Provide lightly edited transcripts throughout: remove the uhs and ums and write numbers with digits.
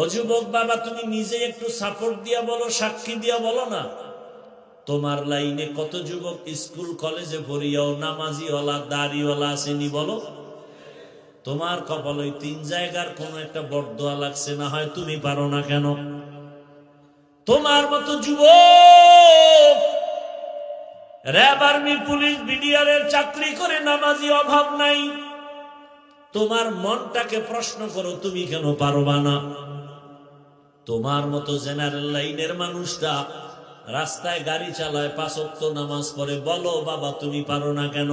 ও যুবক বাবা, তুমি নিজে একটু সাপোর্ট দিয়া বলো, সাক্ষী দিয়া বলো না। তোমার লাইনে কত যুবক স্কুল কলেজে পড়িয়াও নামাজিওয়ালা দাড়িওয়ালা আসেনি বলো? তোমার কপালে 3 জায়গার কোন একটা বরদোয়া লাগছে না, হয় তুমি পারো না কেন? তোমার মতো যুবক র্যাব, আর্মি, পুলিশ, বিডিআর এর চাকরি করে নামাজি অভাব নাই। তোমার মনটাকে প্রশ্ন করো, তুমি কেন পারবা না? তোমার মতো জেনারেল লাইনের মানুষটা রাস্তায় গাড়ি চালায়, 5 ওয়াক্ত নামাজ পড়ে, বলো বাবা তুমি পারো না কেন?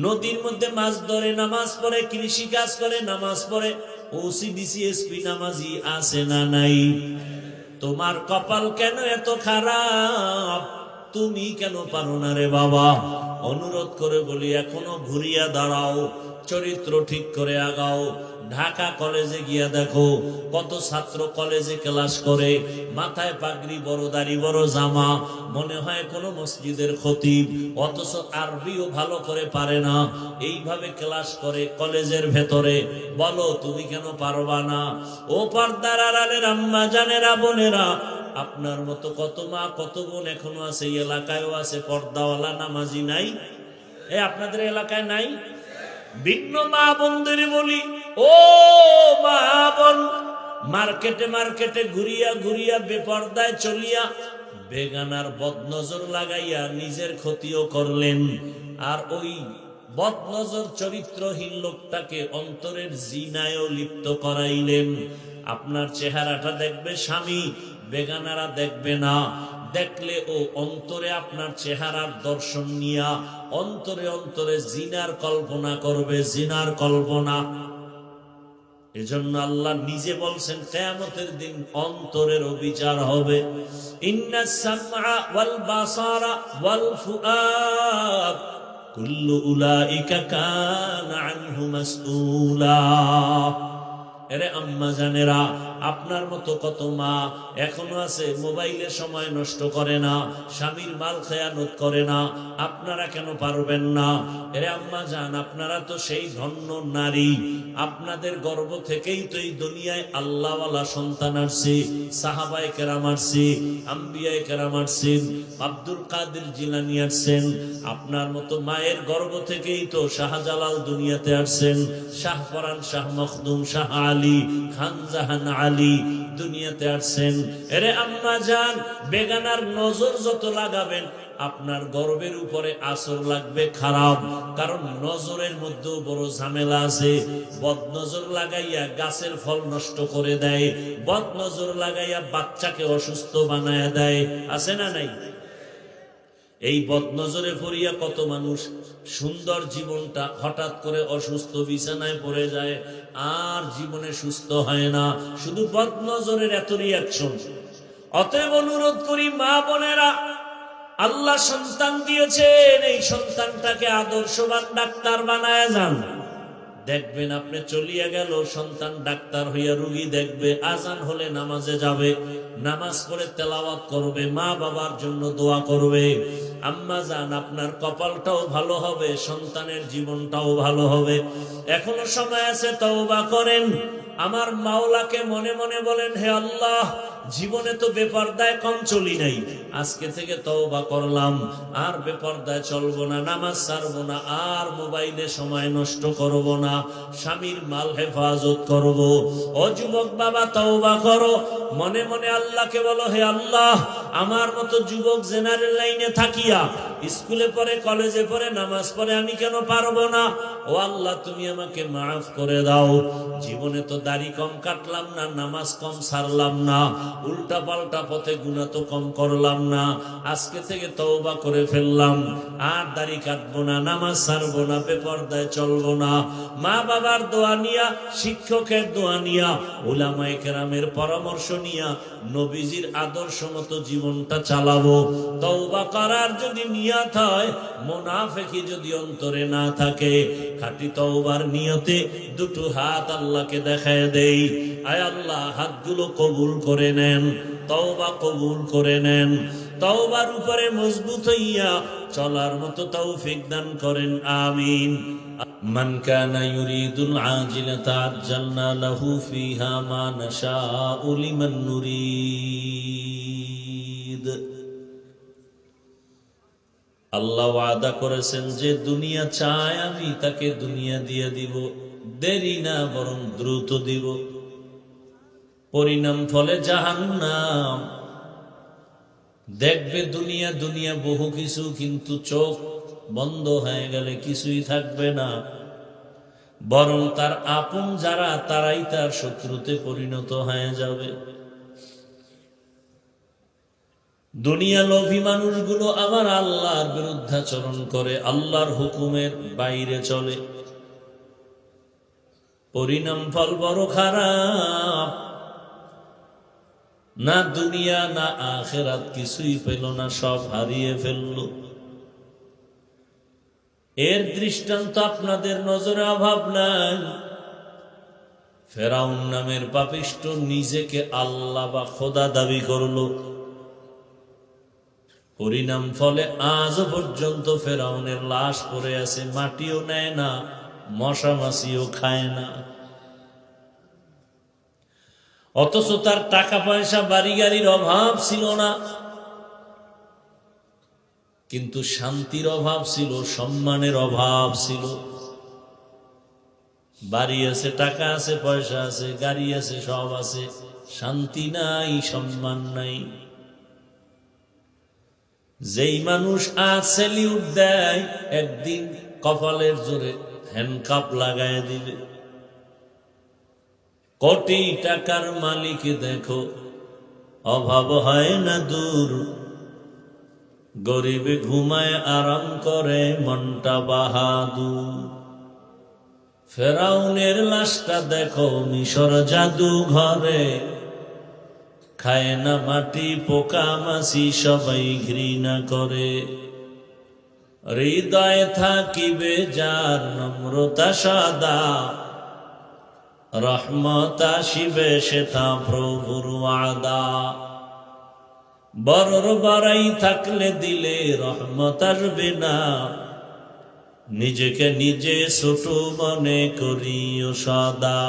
নদীর মধ্যে মাছ ধরে নামাজ পড়ে, কৃষি কাজ করে নামাজ পড়ে, ওসিডিসি এসপি নামাজি আছে না নাই? তোমার কপাল কেন এত খারাপ? তুমি কেন পারো না রে বাবা? অনুরোধ করে বলি, এখনো ঘুরিয়া দাঁড়াও, চরিত্র ঠিক করে আগাও। ঢাকা কলেজে গিয়া দেখো কত ছাত্র কলেজে ক্লাস করে, মাথায় পাগড়ি, বড় দাড়ি, বড় জামা, মনে হয় কোনো মসজিদের খতিব, অথচ আরবিও ভালো করে পারে না। এইভাবে ক্লাস করে কলেজের ভেতরে। বলো তুমি কেন পারবা না? ও পর্দার আড়ালের আম্মা জানেরা, বোনেরা, আপনার মতো কত মা কত বোন এখনো আছে, এই এলাকায়ও আছে পর্দাওয়ালা নামাজি নাই? আপনাদের এলাকায় নাই? ভিন্ন মা বোনদের বলি, ও মা বোন, মার্কেটে মার্কেটে ঘুরিয়া ঘুরিয়া বেপর্দায় চলিয়া বেগানার বদনজর লাগাইয়া নিজের ক্ষতিও করলেন, আর ওই বদনজর চরিত্রহীন লোকটাকে অন্তরের জিনায়ও লিপ্ত করাইলেন। আপনার চেহারাটা দেখবে স্বামী, বেগানারা দেখবে না। দেখলে ও অন্তরে আপনার চেহারার দর্শন নিয়া অন্তরে অন্তরে জিনার কল্পনা করবে, জিনার কল্পনা। এজন্য আল্লাহ নিজে বলছেন কিয়ামতের দিন অন্তরের বিচার হবে। ইন্নাস সামআ ওয়াল বাসারা ওয়াল ফুআদ কুল্লু উলাইকা কানা আনহু মাসউলা। এরে আম্মা জানেরা, আপনার মতো কত মা এখনো আছে মোবাইলে সময় নষ্ট করে না, স্বামীর মাল খেয়ানত করে না। আপনারা কেন পারবেন না? এরে আম্মা জান, আপনারা তো সেই ধন্য নারী, আপনাদের গর্ভ থেকেই তো এই দুনিয়ায় আল্লাহওয়ালা সন্তান আসছে, সাহাবায়ে কেরাম আসছে, আম্বিয়ায়ে কেরাম আসছেন, আব্দুল কাদের জিলানী আসছেন। আপনার মতো মায়ের গর্ভ থেকেই তো শাহজালাল দুনিয়াতে আসছেন, শাহপরান, শাহ মখদুম, শাহ আলী, খান জাহান আলী দুনিয়াতে আসছেন। এরে আম্মা জান, বেগানার নজর যত লাগাবেন আপনার গর্বের উপরে আসর লাগবে খারাপ। কারণ নজরের মধ্যেও বড় ঝামেলা আছে। বদনজর লাগাইয়া গাছের ফল নষ্ট করে দেয়, বদনজর লাগাইয়া বাচ্চাকে অসুস্থ বানায় দেয়, আছে না নাই? এই বদনজরে পড়িয়া কত মানুষ সুন্দর জীবনটা হঠাৎ করে অসুস্থ বিছানায় পড়ে যায়, আর জীবনে সুস্থ হয় না, শুধু বদনজরের এত রিয়াকশন। অতএব অনুরোধ করি মা বোনেরা, আল্লাহ সন্তান দিয়েছেন, এই সন্তানটাকে আদর্শবান ডাক্তার বানায় যান। দেখবেন আপনি চলিয়া গেল, সন্তান ডাক্তার হইয়া রোগী দেখবে, আজান হলে নামাজে যাবে, নামাজ পড়ে তেলাওয়াত করবে, মা বাবার জন্য দোয়া করবে। আম্মা জান, আপনার কপালটাও ভালো হবে, সন্তানের জীবনটাও ভালো হবে। এখনো সময় আছে, তওবা করেন। আমার মাওলাকে মনে মনে বলেন, হে আল্লাহ, জীবনে তো বেপরদায় কম চলি নাই, আজকে থেকে তওবা করলাম, আর বেপরদায় চলবো না, নামাজ ছাড়বো না, আর মোবাইলে সময় নষ্ট করব না, স্বামীর মাল হেফাজত করব। ও যুবক বাবা, তওবা করো, মনে মনে আল্লাহকে বলো, হে আল্লাহ, আমার মতো যুবক জেনারেল লাইনে থাকিয়া স্কুলে পড়ে, কলেজে পড়ে, নামাজ পড়ে, আমি কেন পারবো না? ও আল্লাহ, তুমি আমাকে মাফ করে দাও। জীবনে তো দাড়ি কম কাটলাম না, নামাজ কম ছাড়লাম না, উল্টা পাল্টা পথে গুনাহ তো কম করলাম না, আজকে থেকে তওবা করে ফেললাম, আর দাড়ি কাটবো না, নামাজ ছাড়বো না, বেপরদায় চলবো না। মা বাবার দোয়া নিয়া, শিক্ষকের দোয়া নিয়া, উলামায়ে কেরামের পরামর্শ নিয়া নবীজির আদর্শ মতো জীবনটা চালাবো। তওবা করার যদি নিয়ত হয়, মুনাফিকি যদি অন্তরে না থাকে, খাঁটি তওবার নিয়তে দুটো হাত আল্লাহকে দেখায় দেই। আয় আল্লাহ, হাতগুলো কবুল করে নেন, তওবা কবুল করে নেন। তওবার উপরে মজবুত হইয়া চলার মতো তৌফিক দান করেন, আমিন। মান কানা ইউরিদুল আজিলাতা আজ্জালনা লাহু ফিহা মা নাশাউ লিমান নুরিদ। আল্লাহ ওয়াদা করেছেন যে দুনিয়া চায় আমি তাকে দুনিয়া দিয়ে দিব, দেরি না বরং দ্রুত দিব। পরিণাম ফলে জাহান্নাম। দেখবে দুনিয়া দুনিয়া বহু কিছু, কিন্তু চোখ বন্ধ হয়ে গেলে কিছুই থাকবে না, বরং তার আপন যারা তারাই তার শত্রুতে পরিণত হয়ে যাবে। দুনিয়া লোভী মানুষগুলো আবার আল্লাহর বিরুদ্ধাচরণ করে, আল্লাহর হুকুমের বাইরে চলে। পরিণাম ফল বড় খারাপ। না দুনিয়া না আখিরাত কিছুই পেল না, সব হারিয়ে ফেলল। এর দৃষ্টান্ত আপনাদের নজরে অভাব নাই। ফেরাউন নামের পাপিষ্ঠ নিজেকে আল্লাহ বা খোদা দাবি করল। পরিণাম ফলে আজ পর্যন্ত ফেরাউনের লাশ পড়ে আছে, মাটিও নেয় না, মশা মাছিও খায় না। অথচ তার টাকা পয়সা বাড়ি গাড়ির অভাব ছিল না, কিন্তু শান্তির অভাব ছিল, সম্মানের অভাব ছিল। বাড়ি আছে, টাকা আছে, পয়সা আছে, গাড়ি আছে, সব আছে, শান্তি নাই, সম্মান নাই। যেই মানুষ আজ স্যালিউট দেয়, একদিন কপালের জোরে হ্যান্ডকাপ লাগায় দিবে। কোটি টাকার মালিক দেখো, অভাব হয় না দূর, গরিবে ঘুমায় আরাম করে, মনটা বাহাদুর। ফেরাউনের লাশটা দেখো মিশর জাদু ঘরে, খায় না মাটি পোকা মাছি, সবাই ঘৃণা করে। হৃদয়ে থাকিবে যার নম্রতা সদা, রহমত আসিবে সেটা প্রভুর ওয়াদা। বড়র বড়াই থাকলে দিলে রহমত আসবে না, নিজেকে নিজে ছোট মনে করিও সদা।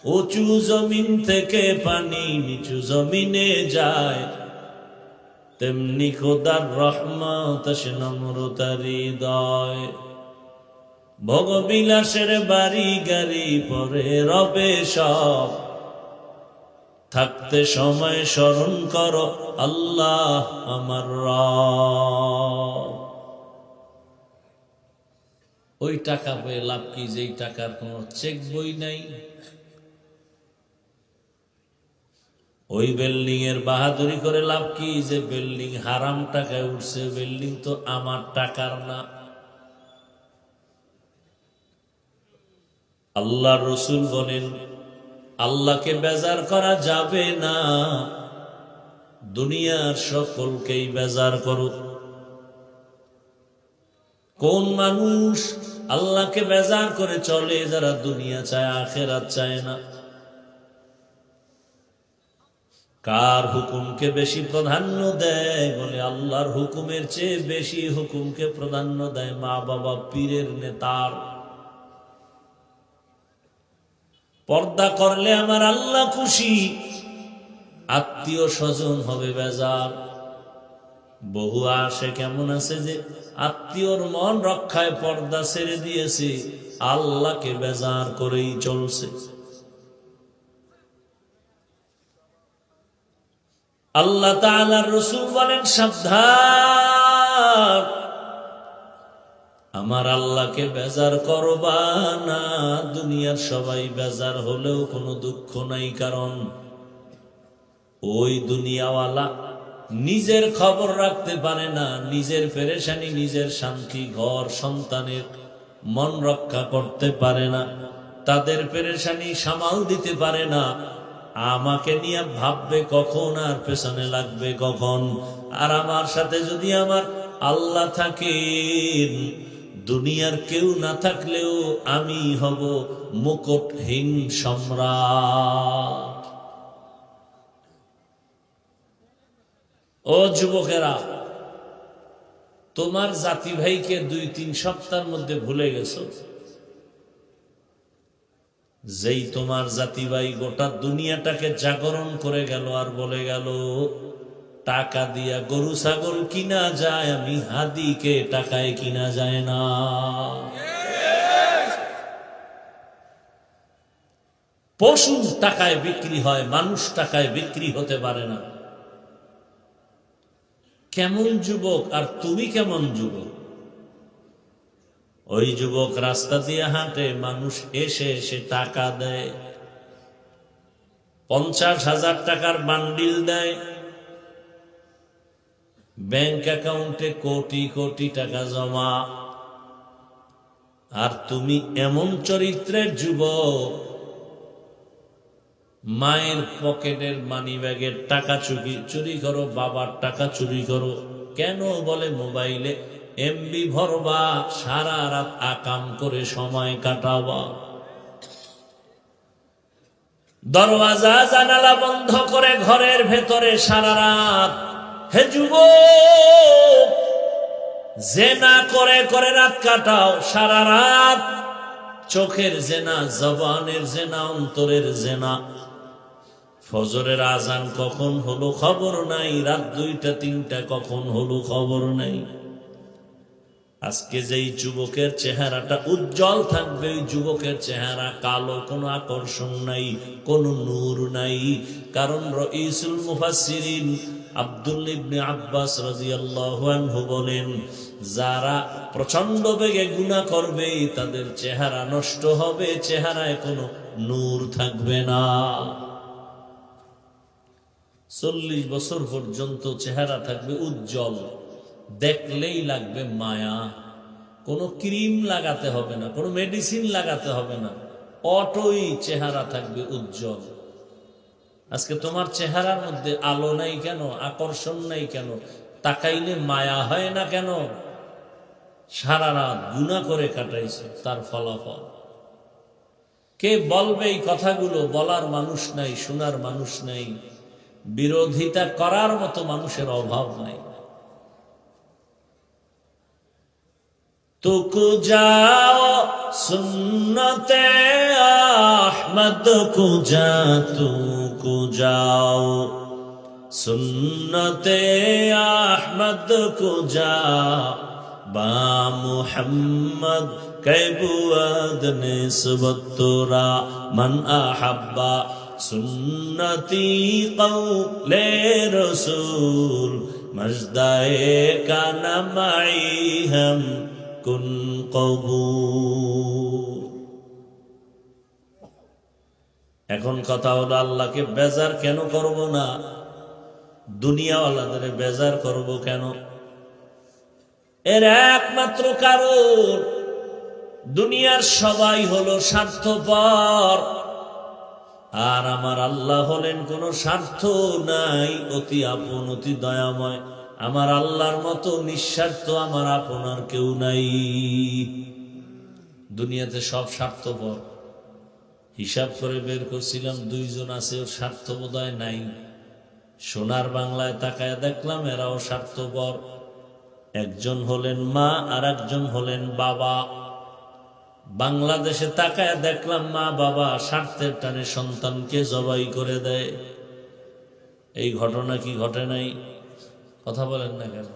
উঁচু জমিন থেকে পানি নিচু জমিনে যায়, তেমনি খোদার রহমত আসে নম্রতার হৃদয়। ভোগবিলাসের বাড়ি গাড়ি পরে রবে সব, থাকতে সময় স্মরণ করো আল্লাহ আমার রব। ওই টাকা পেয়ে লাভ কি, যেই টাকার কোনো চেক বই নাই। ওই বিল্ডিং এর বাহাদুরি করে লাভ কি, যে বিল্ডিং হারাম টাকায় উঠছে, বিল্ডিং তো আমার টাকার না। আল্লাহ রসুল বলেন, আল্লাহকে বেজার করা যাবে না, দুনিয়ার সকলকেই বেজার করো। কোন মানুষ আল্লাহকে বেজার করে চলে? যারা দুনিয়া চায়, আখিরাত চায় না। কার হুকুমকে বেশি প্রাধান্য দেয়? বলে আল্লাহর হুকুমের চেয়ে বেশি হুকুমকে প্রাধান্য দেয় মা বাবা, পীরের, নেতার। পর্দা করলে আমার আল্লাহ খুশি, আত্মীয় স্বজন হবে বেজার। বহু আসে কেমন আছে যে আত্মীয়র মন রক্ষায় পর্দা ছেড়ে দিয়েছে, আল্লাহকে বেজার করেই চলছে। আল্লাহ তাআলার রাসূল বলেন, সাবধান, আমার আল্লাহকে বেজার করবা না। দুনিয়ার সবাই বেজার হলেও কোনো দুঃখ নাই, কারণ ওই দুনিয়াওয়ালা নিজের খবর রাখতে পারে না, নিজের পেরেশানি, নিজের শান্তি, ঘর সন্তানের মন রক্ষা করতে পারে না, তাদের পেরেশানি সামাল দিতে পারে না। আমাকে নিয়ে ভাববে কখন আর পেছনে লাগবে কখন। আর আমার সাথে যদি আমার আল্লাহ থাকেন, দুনিয়ার কেউ না থাকলেও আমি হব মুকুটহীন সম্রাট। ও যুবকেরা, তোমার জাতি ভাইকে 2-3 সপ্তাহের মধ্যে ভুলে গেছো। যেই তোমার জাতি ভাই গোটা দুনিয়াটাকে জাগরণ করে গেল আর বলে গেল টাকা দিয়া গরু ছাগল কিনা যায়, আমি হাদিকে টাকায় কিনা যায় না। পশু টাকায় বিক্রি হয়, মানুষ টাকায় বিক্রি হতে পারে না। কেমন যুবক আর তুমি কেমন যুবক? ওই যুবক রাস্তা দিয়ে হাঁটে, মানুষ এসে এসে টাকা দেয়, 50,000 টাকার বান্ডিল দেয়, ব্যাংক অ্যাকাউন্টে কোটি কোটি টাকা জমা। আর তুমি এমন চরিত্রের যুবক, মায়ের পকেটের মানি ব্যাগের টাকা চুরি করো, বাবার টাকা চুরি করো। কেন? বলে মোবাইলে এমবি ভরবা, সারা রাত আকাম করে সময় কাটাবা। দরওয়াজা জানালা বন্ধ করে ঘরের ভেতরে সারা রাত। হে যুবক, জেনা করে করে রাত কাটাও সারা রাত। চোখের জেনা, জবানের জেনা, অন্তরের জেনা। ফজরের আজান কখন হলো খবর নাই, রাত 2টা-3টা কখন হলো খবর নাই। আজকে যেই যুবকের চেহারাটা উজ্জ্বল থাকবে, ওই যুবকের চেহারা কালো, কোনো আকর্ষণ নাই, কোনো নূর নাই। কারণ রাইসুল মুফাসসিরিন আব্দুল্লাহ ইবনে আব্বাস রাদিয়াল্লাহু আনহু বলেন, যারা প্রচন্ড বেগে গুনাহ করবে তাদের চেহারা নষ্ট হবে, চেহারায় কোনো নূর থাকবে না। 40 বছর পর্যন্ত চেহারা থাকবে উজ্জ্বল, দেখলেই লাগবে মায়া। কোনো ক্রিম লাগাতে হবে না, কোনো মেডিসিন লাগাতে হবে না, অটোই চেহারা থাকবে উজ্জ্বল। আজকে তোমার চেহারার মধ্যে আলো নাই কেন? আকর্ষণ নাই কেন? তাকাইলে মায়া হয় না কেন? সারা রাত গুনাহ করে কাটাইছে, তার ফলাফল। কে বলবে এই কথাগুলো? বলার মানুষ নাই, শোনার মানুষ নাই, বিরোধিতা করার মতো মানুষের অভাব নাই। তুকু যাও সুন্নতে আহমদ কুজা, তুকু যাও সুন্নতে আহমদ কুজা, বা মুহাম্মদ कैबुअद निस्बत तोरा मन अहब्बा सुन्नती कौले रसूल मजदाए का नमाई हम कुन कबूल। এখন কথা হলো, আল্লাহকে বেজার কেন করব না? দুনিয়াওয়ালাদের বেজার করব কেন? এর একমাত্র কারণ, দুনিয়ার সবাই হলো স্বার্থপর, আর আমার আল্লাহ হলেন কোন স্বার্থ নাই, অতি আপন, অতি দয়াময়। আমার আল্লাহর মতো নিঃস্বার্থ আমার আপনার কেউ নাই। দুনিয়াতে সব স্বার্থপর। হিসাব করে বের করছিলাম, 2 জন আছে ওর স্বার্থ বোধহয় নাই। সোনার বাংলায় তাকায় দেখলাম এরাও স্বার্থপর। একজন হলেন মা আর একজন হলেন বাবা। বাংলাদেশে তাকায় দেখলাম মা বাবা স্বার্থের টানে সন্তানকে জবাই করে দেয়। এই ঘটনা কি ঘটে নাই? কথা বলেন না কেন?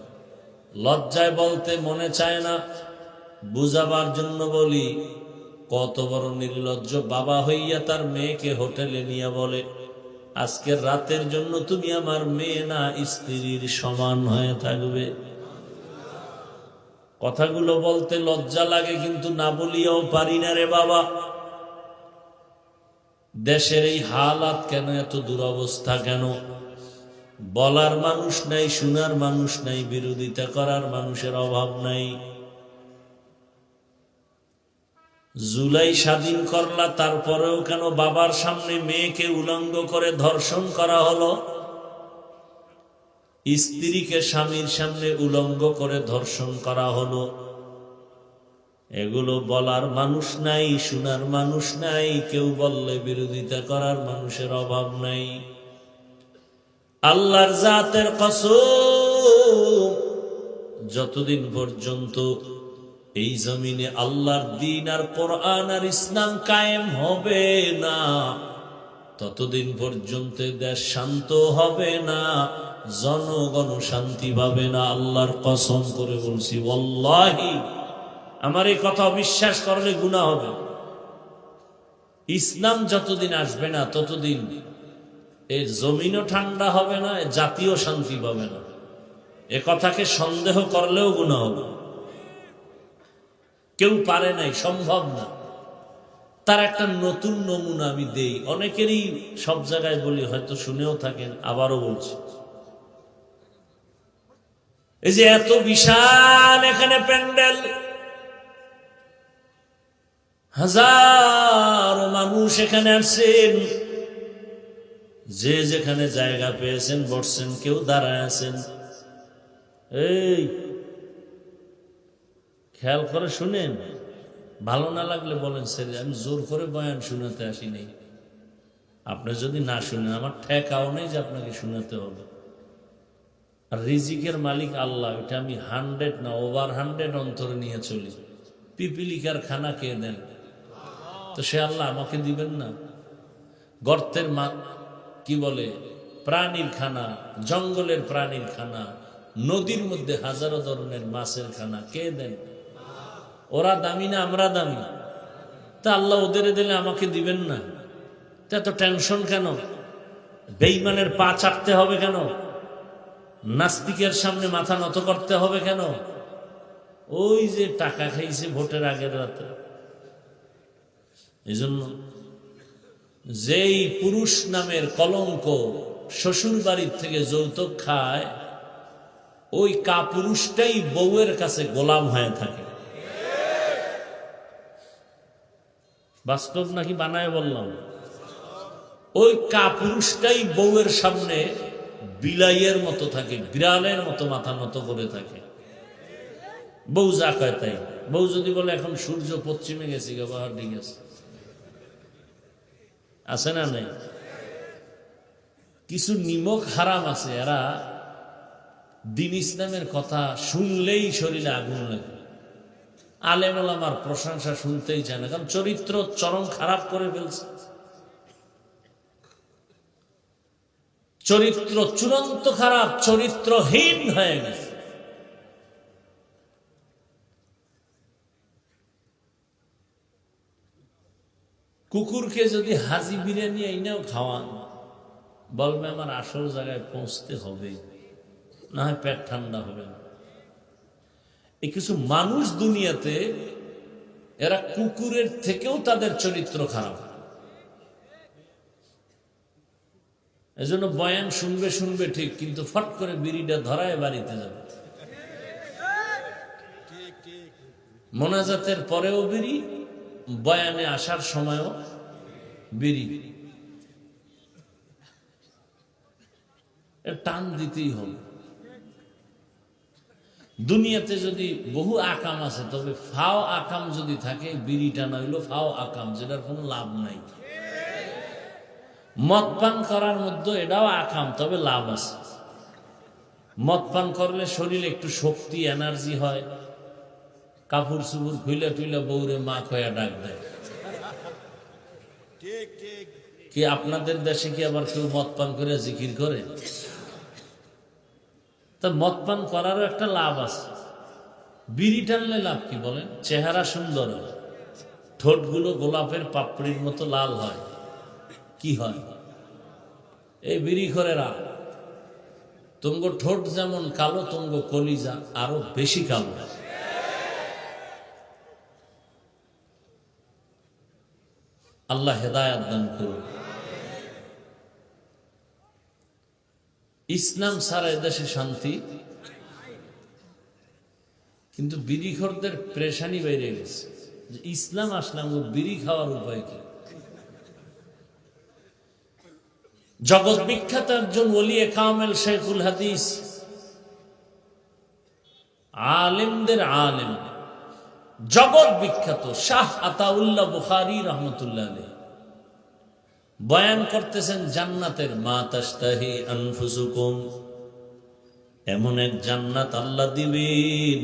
লজ্জায় বলতে মনে চায় না, বুঝাবার জন্য বলি। কত বড় নির্লজ্জ বাবা হইয়া তার মেয়েকে হোটেলে নিয়ে বলে, আজকের রাতের জন্য তুমি আমার মেয়ে না, স্ত্রীর সমান হয়ে থাকবে। কথাগুলো বলতে লজ্জা লাগে, কিন্তু না বলিয়াও পারি না রে বাবা। দেশের এই হালাত কেন? এত দুরবস্থা কেন? বলার মানুষ নাই, শোনার মানুষ নাই, বিরোধিতা করার মানুষের অভাব নাই। জুলাই স্বাধীন করলা, তারপরেও কেন বাবার সামনে মেয়েকে উলঙ্গ করে ধর্ষণ করা হলো? স্ত্রীকে স্বামীর সামনে উলঙ্গ করে ধর্ষণ করা হলো। এগুলো বলার মানুষ নাই, শোনার মানুষ নাই, কেউ বললে বিরোধিতা করার মানুষের অভাব নাই। আল্লাহর জাতের কসম, যতদিন পর্যন্ত এই জমিনে আল্লাহর দ্বীন আর কোরআন আর ইসলাম কায়েম হবে না, ততদিন পর্যন্ত দেশ শান্ত হবে না, জনগণ শান্তি পাবে না। আল্লাহর কসম করে বলছি, ওয়াল্লাহি, আমার এই কথা অবিশ্বাস করলে গুনাহ হবে। ইসলাম যতদিন আসবে না ততদিন এই জমিনও ঠান্ডা হবে না, জাতীয় শান্তি পাবে না। এ কথাকে সন্দেহ করলেও গুনাহ হবে। কেউ পারে নাই, সম্ভব না। তার একটা নতুন নমুনা আমি দেই, অনেকেরই সব জায়গায় বলি, হয়তো শুনেও থাকেন, আবারও বলছি। এই যে এত বিশাল এখানে প্যান্ডেল, হাজার মানুষ এখানে আসছেন, যে যেখানে জায়গা পেয়েছেন বসছেন, কেউ দাঁড়ায় আছেন। এই খেয়াল করে শুনেন, ভালো না লাগলে বলেন স্যার, আমি জোর করে বয়ান শোনাতে আসি নাই। আপনি যদি না শুনেন, আমার ঠেকাও নেই যে আপনাকে শোনাতে হবে। আর রিজিকের মালিক আল্লাহ, এটা আমি 100 না ওভার 100 অন্তরে নিয়ে চলি। পিপিলিকার খানা কে দেন? তো সে আল্লাহ আমাকে দিবেন না? গর্তের কি বলে প্রাণীর খানা, জঙ্গলের প্রাণীর খানা, নদীর মধ্যে হাজারো ধরনের মাছের খানা কে দেন? ওরা দামি না আমরা দামি? তা আল্লাহ ওদের দিলে আমাকে দিবেন না? তা এত টেনশন কেন? বেঈমানের পা চাটতে হবে কেন? নাস্তিকের সামনে মাথা নত করতে হবে কেন? ওই যে টাকা খাইছে ভোটের আগের রাতে। এই জন্য যেই পুরুষ নামের কলঙ্ক শ্বশুর বাড়ির থেকে যৌতুক খায়, ওই কাপুরুষটাই বউয়ের কাছে গোলাম হয়ে থাকে। বাস্তব নাকি বানায় বললাম? ওই কাপুরুষটাই বউয়ের সামনে বিলাইয়ের মতো থাকে, বিড়ালের মতো মাথা নত করে থাকে। বউ যা কয় তাই। বউ যদি বলে এখন সূর্য পশ্চিমে গেছে, বাহার দিকে আছে না নাই? কিছু নিমক হারাম আছে, এরা দ্বীন ইসলামের কথা শুনলেই শরীরে আগুন লাগে। আলেম ওলামার প্রশংসা শুনতেই চায় না, কারণ চরিত্র চরম খারাপ করে ফেলছে। চরিত্র চূড়ান্ত খারাপ, চরিত্রহীন হয়ে গেছে। কুকুরকে যদি হাজি বিরিয়ানি এইনাও খাওয়ান, বলবে আমার আসল জায়গায় পৌঁছতে হবে, না হয় পেট ঠান্ডা হবে না। এই কিছু মানুষ দুনিয়াতে, এরা কুকুরের থেকেও তাদের চরিত্র খারাপ। এজন্য বয়ান শুনবে শুনবে ঠিক, কিন্তু ফট করে বিড়িটা ধরায় বাড়িতে যাবে। মোনাজাতের পরেও বিড়ি, বয়ানে আসার সময়ও বিড়ি। টান দিতেই হবে। দুনিয়াতে যদি বহু আকাম আছে, তবে ফাও আকাম যদি থাকে, বিড়িটা না হইল ফাও আকাম, যেটার কোনো লাভ নাই। মদ পান করার মধ্যে এটাও আকাম, তবে লাভ আছে। মদ পান করলে শরীরে একটু শক্তি, এনার্জি হয়। কাপড় চুপুর খুইলে টুইলে বউরে মা কয়া ডাক দেয়। কি আপনাদের দেশে কি আবার কেউ মদ পান করে জিকির করে? তা মদ পান করারও একটা লাভ আছে। বিড়ি টানলে লাভ কি বলেন? চেহারা সুন্দর হয়, ঠোঁটগুলো গোলাপের পাপড়ির মতো লাল হয়। কি হয়? এই বিড়ি খোরেরা, তুমগো ঠোঁট যেমন কালো, তুমগো কলিজা আরো বেশি কালো। আল্লাহ হেদায়াত দান করুন। ইসলাম ছাড়া এদেশে শান্তি, কিন্তু বিড়িখোরদের প্রেশানি বেড়ে গেছে। ইসলাম আসলাম, বিড়ি খাওয়ার উপায় কি? জগৎ বিখ্যাত একজন ওলিয়ে কামেল শেখুল হাদিস, আলেমদের আলেম, জগৎ বিখ্যাত শাহ আতাউল্লাহ বুখারী রহমতুল্লাহ আলাইহি বয়ান করতেছেন জান্নাতের মা তাশতাহি আনফুসুকুম, এমন এক জান্নাত আল্লাহ দিবেন,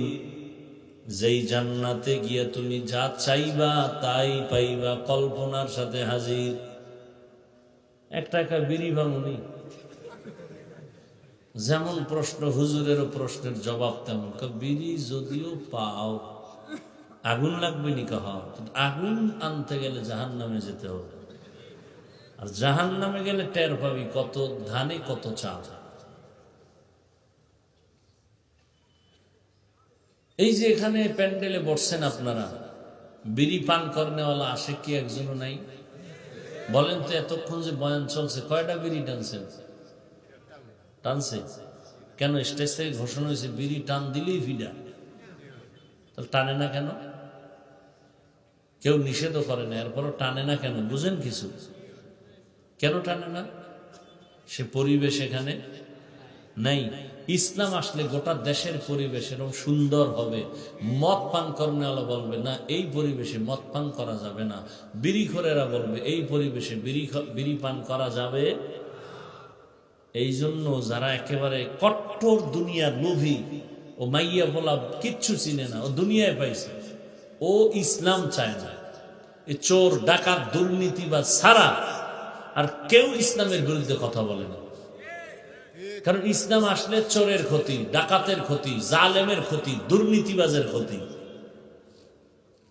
যেই জান্নাতে গিয়ে তুমি যা চাইবা তাই পাইবা, কল্পনার সাথে হাজির। একটা বিড়ি ভাঙুনি, যেমন প্রশ্ন হুজুরেরও প্রশ্নের জবাব তেমন। বিড়ি যদিও পাও, আগুন লাগবে নি? আগুন আনতে গেলে জাহান্নামে যেতে হবে, আর জাহান্নামে গেলে টের পাবি কত ধানে কত চাল। এই যে এখানে প্যান্ডেলে বসছেন আপনারা, বিড়ি পান করনেওয়ালা আসে কি একজনও নাই? বলেন তো, এতক্ষণ যে বয়ান চলছে কয়টা বিড়ি টানছেন? টানছে কেন? স্টেজ থেকে ঘোষণা হয়েছে বিড়ি টান দিলেই ফিডা, তাহলে টানে না কেন? কেউ নিষেধও করে না, এরপরও টানে না কেন? বুঝেন কিছু? কেন টানে না? সে পরিবেশ এখানে নাই। ইসলাম আসলে গোটা দেশের পরিবেশ এরকম সুন্দর হবে। মদ পান করনেওয়ালা বলবে না এই পরিবেশে মদ পান করা যাবে না, বিড়িখোরেরা বলবে এই পরিবেশে বিড়ি পান করা যাবে। এই জন্য যারা একেবারে কট্টর দুনিয়ার লোভী, ও মাইয়া বলা কিচ্ছু চিনে না, ও দুনিয়ায় পাইছে, ও ইসলাম চায় না। এ চোর ডাকাত দুর্নীতিবাজ ছাড়া আর কেউ ইসলামের বিরুদ্ধে কথা বলে না। কারণ ইসলাম আসলে চোরের ক্ষতি, ডাকাতের ক্ষতি, জালেমের ক্ষতি, দুর্নীতিবাজের ক্ষতি।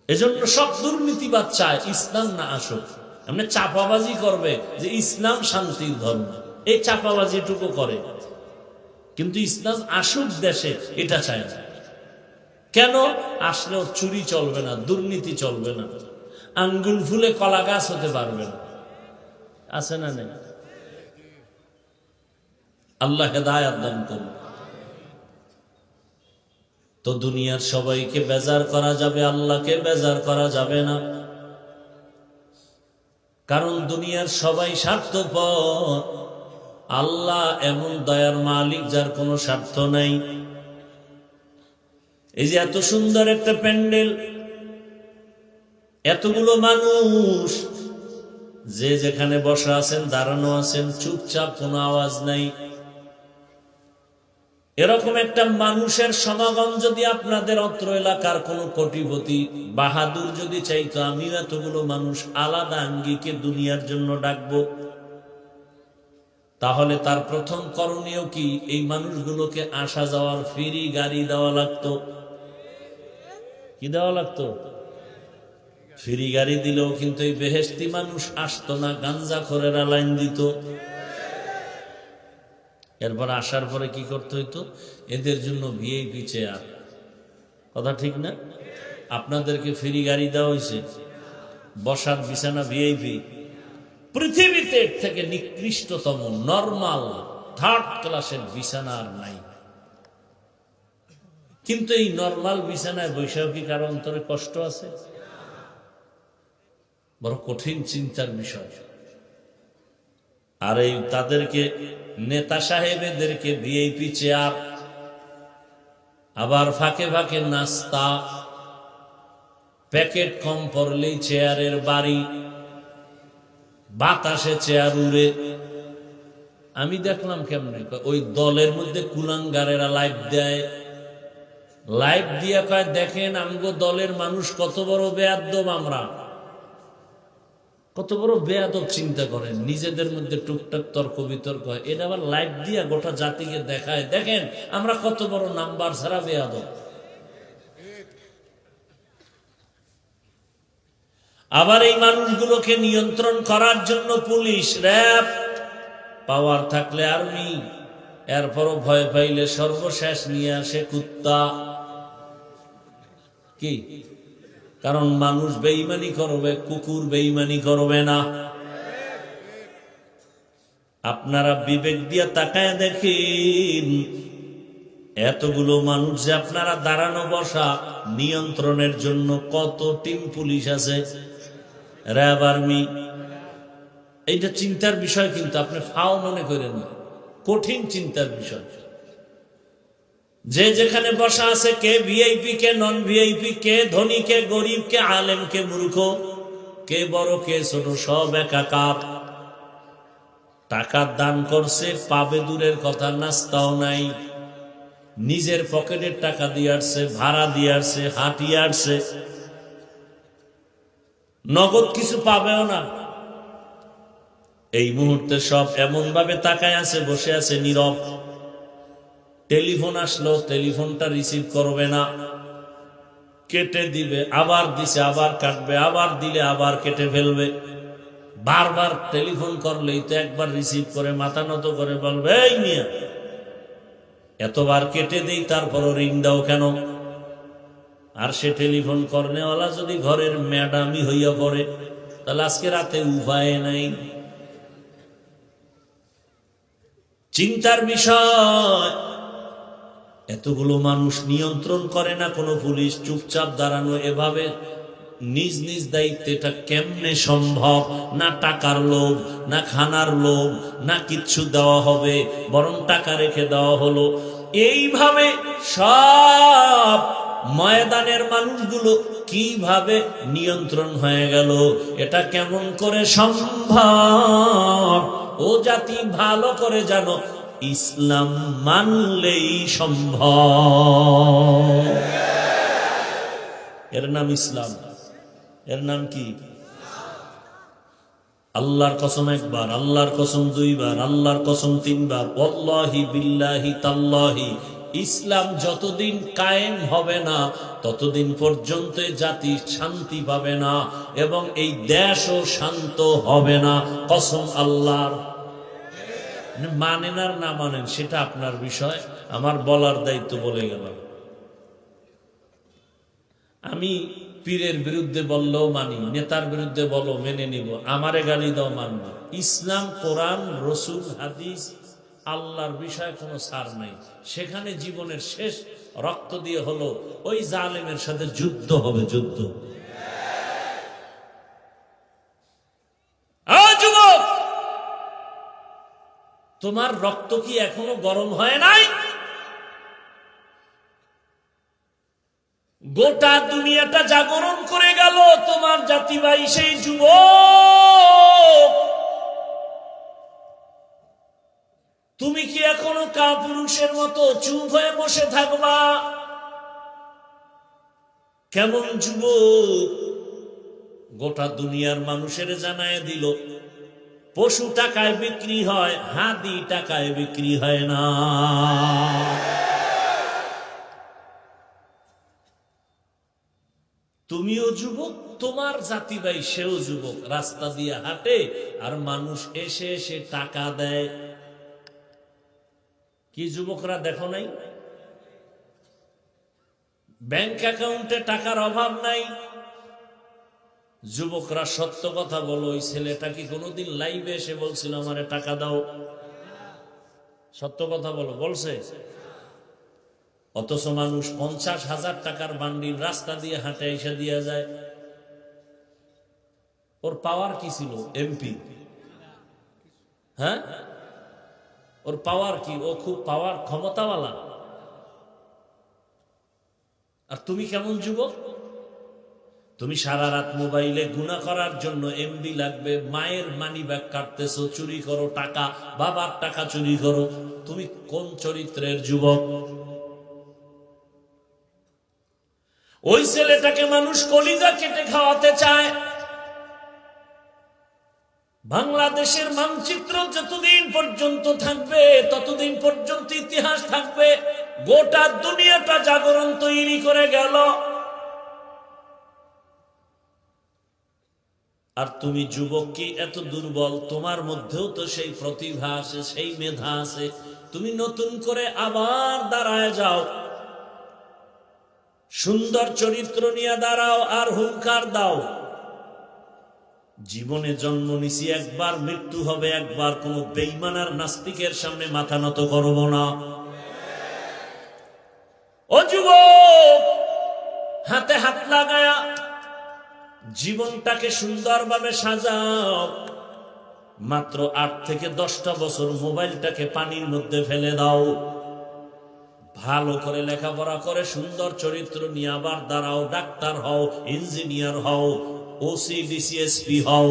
এজন্য সব দুর্নীতিবাজ চায় ইসলাম না আসুক। এমনি চাপাবাজি করবে যে ইসলাম শান্তির ধর্ম, এই চাপাবাজিটুকু করে, কিন্তু ইসলাম আসুক দেশে এটা চায় না। কেন? আসলেও চুরি চলবে না, দুর্নীতি চলবে না, আঙ্গুল ফুলে কলা গাছ হতে পারবে না। আছে না নেই? আল্লাহ হেদায়েত দান করুন। তো দুনিয়ার সবাইকে বেজার করা যাবে, আল্লাহকে বেজার করা যাবে না। কারণ দুনিয়ার সবাই স্বার্থপর, আল্লাহ এমন দয়ার মালিক যার কোনো স্বার্থ নাই। এই যে এত সুন্দর একটা প্যান্ডেল, এতগুলো মানুষ, যে যেখানে বসা আছেন, দাঁড়ানো আছেন, চুপচাপ, কোনো আওয়াজ নাই। এরকম একটা মানুষের সমাগম যদি আপনাদের অত্র এলাকার কোন কোটিপতি বাহাদুর যদি চাইতো, আমিও এতগুলো মানুষ আলাদা আঙ্গিকে দুনিয়ার জন্য ডাকবো, তাহলে তার প্রথম করণীয় কি? এই মানুষগুলোকে আসা যাওয়ার ফ্রি গাড়ি দেওয়া লাগতো। কি দেওয়া লাগতো? ফ্রি গাড়ি দিলেও কিন্তু এই বেহেশতি মানুষ আসতো না, গাঞ্জাখোরেরা লাইন দিত। এরপর আসার পরে কি করতে হইতো? এদের জন্য ভিআইপি চেয়ার। কথা ঠিক না? আপনাদেরকে ফ্রি গাড়ি দেওয়া হয়েছে, বসার বিছানা ভিআইপি। পৃথিবীতে এর থেকে নিকৃষ্টতম নরমাল থার্ড ক্লাসের বিছানা আর নাই। কিন্তু এই নরমাল বিছানায় বৈশাখ কি কারো অন্তরে কষ্ট আছে? বড় কঠিন চিন্তার বিষয়। আর এই তাদেরকে নেতা সাহেবদেরকে ভিআইপি চেয়ার, আবার ফাঁকে ফাঁকে নাস্তা, প্যাকেট কম পড়লেই চেয়ারের বাড়ি, বাতাসে চেয়ার উড়ে। আমি দেখলাম কেমনে, ওই দলের মধ্যে কুলাঙ্গারেরা লাইভ দেয়, লাইভ দিয়ে কয় দেখেন আমগো দলের মানুষ কত বড় বেয়াদব, আমরা কত বড় বেয়াদব। চিন্তা করেন, নিজেদের মধ্যে টুকটাক তর্ক বিতর্ক হয়, এটা আবার লাইভ দিয়া গোটা জাতিকে দেখায়, দেখেন আমরা কত বড় নাম্বার ছাড়া বেয়াদব। আবার এই মানুষগুলোকে নিয়ন্ত্রণ করার জন্য পুলিশ, র্যাব, পাওয়ার থাকলে আর্মি, এরপরও ভয় পাইলে সর্বশেষ নিয়ে আসে কুত্তা। কি? কারণ মানুষ বেঈমানি করবে, কুকুর বেঈমানি করবে না। আপনারা বিবেক দিয়ে তাকায় দেখেন, এতগুলো মানুষ যে আপনারা দাঁড়ানো বসা নিয়ন্ত্রণের জন্য কত টিম পুলিশ আছে, র্যাব, আর্মি। এইটা চিন্তার বিষয়, কিন্তু আপনি ফাও মনে করেন না, কঠিন চিন্তার বিষয়। যে যেখানে বসা আছে, কে ভিআইপি কে নন ভিআইপি, কে ধনী কে গরিব, কে আলেম কে মূর্খ, কে বড় কে ছোট, সব একাকার। টাকা দান করছে, পাবে দূরের কথা, নাস্তাও নাই। নিজের পকেটের টাকা দিয়ে আসছে, ভাড়া দিয়ে আসছে, হাঁটিয়ে আসছে, নগদ কিছু পাবেও না। এই মুহূর্তে সব এমন ভাবে তাকায় আছে, বসে আছে নীরব। টেলিফোন আসলো, টেলিফোনটা রিসিভ করবে না, কেটে দিবে, আবার দিছে, আবার কাটবে, আবার দিলে আবার কেটে ফেলবে। বারবার টেলিফোন করলেই তো একবার রিসিভ করে মাথা নত করে বলবে, এই মিয়া এতবার কেটে দেই তারপরও রিং দাও কেন? আর সে টেলিফোন করনেওয়ালা যদি ঘরের ম্যাডামই হইয়া পড়ে, তাহলে আজকে রাতে উপায় নাই। চিন্তার বিষয়, এতগুলো মানুষ নিয়ন্ত্রণ করে না কোনো পুলিশ, চুপচাপ দাঁড়ানো এভাবে নিজ নিজ দায়িত্বে, এটা কেমনে সম্ভব? না টাকার লোভ, না খানার লোভ, না কিচ্ছু দেওয়া হবে, বরং টাকা রেখে দেওয়া হলো। এইভাবে সব ময়দানের মানুষগুলো কিভাবে নিয়ন্ত্রণ হয়ে গেল? এটা কেমন করে সম্ভব? ও জাতি ভালো করে জানো, ইসলাম মানলেই সম্ভব। এর নাম ইসলাম। এর নাম কি? আল্লাহর কসম একবার, আল্লাহর কসম দুইবার, আল্লাহর কসম তিনবার, ওয়াল্লাহি বিল্লাহি তাল্লাহি, ইসলাম যতদিন কায়েম হবে না ততদিন পর্যন্ত জাতি শান্তি পাবে না এবং এই দেশও শান্ত হবে না। কসম আল্লাহর। মানেন আর না মানেন সেটা আপনার বিষয়, আমার বলার দায়িত্ব বলে গেলাম। আমি পীরের বিরুদ্ধে বললেও মানি, নেতার বিরুদ্ধে বলো মেনে নিব, আমারে গালি দাও মানব। ইসলাম, কোরআন, রসুল, হাদিস, আল্লাহর বিষয়ে কোনো ছাড় নাই। সেখানে জীবনের শেষ রক্ত দিয়ে হলো ওই জালেমের সাথে যুদ্ধ হবে, যুদ্ধ। যুবক, তোমার রক্ত কি এখনো গরম হয় নাই? গোটা দুনিয়াটা জাগরণ করে গেল তোমার জাতি ভাই সেই যুবক। তুমি কি এখনো কাপুরুষের মতো চুপ হয়ে বসে থাকবা? কেমন যুবক? গোটা দুনিয়ার মানুষের জানায় দিল, পশু টাকায় বিক্রি হয়, হাদি টাকায় বিক্রি হয় না। তুমিও যুবক, তোমার জাতি ভাই সেও যুবক, রাস্তা দিয়ে হাঁটে আর মানুষ এসে এসে টাকা দেয়। কি যুবকরা দেখো নাই? ব্যাংক অ্যাকাউন্টে টাকার অভাব নাই। যুবকরা সত্য কথা বলো, ওই ছেলেটা কি কোনোদিন লাইভে এসে বলছিল আমারে টাকা দাও? সত্য কথা বলো, বলছে? অথচ মানুষ 50,000 টাকার বান্ডিল রাস্তা দিয়ে হাঁটে এসে দিয়ে যায়। ওর পাওয়ার কি ছিল? এমপি। হ্যাঁ, ওর পাওয়ার কি? ও খুব পাওয়ার, ক্ষমতাওয়ালা। আর তুমি কেমন যুবক? তুমি সারা রাত মোবাইলে গুনাহ করার জন্য এমবি লাগবে, মায়ের মানি ব্যাগ কাটতেছো, চুরি করো টাকা, বাবার টাকা চুরি করো। তুমি কোন চরিত্রের যুবক? ওই ছেলেটাকে মানুষ কলিজা কেটে খাওয়াতে চায়। বাংলাদেশের মানচিত্র যতদিন পর্যন্ত থাকবে ততদিন পর্যন্ত ইতিহাস থাকবে। গোটা দুনিয়াটা জাগরণ তৈরি করে গেল। আর তুমি যুবক কি এত দুর্বল? তোমার মধ্যেও তো সেই প্রতিভা আছে, সেই মেধা আছে। তুমি নতুন করে আবার দাঁড়ায় যাও, সুন্দর চরিত্র নিয়ে দাঁড়াও আর হুঙ্কার দাও। জীবনে জন্ম নিছি একবার, মৃত্যু হবে একবার। কোন বেঈমান আর নাস্তিকের সামনে মাথা নত করব না। ও যুবক, হাতে হাত লাগায়া জীবনটাকে সুন্দরভাবে সাজাও। মাত্র 8 থেকে 10টা বছর মোবাইলটাকে পানির মধ্যে ফেলে দাও। ভালো করে লেখাপড়া করে সুন্দর চরিত্র নিয়ে আবার দাঁড়াও। ডাক্তার হও, ইঞ্জিনিয়ার হও, ওসি ডিসিএসপি হও।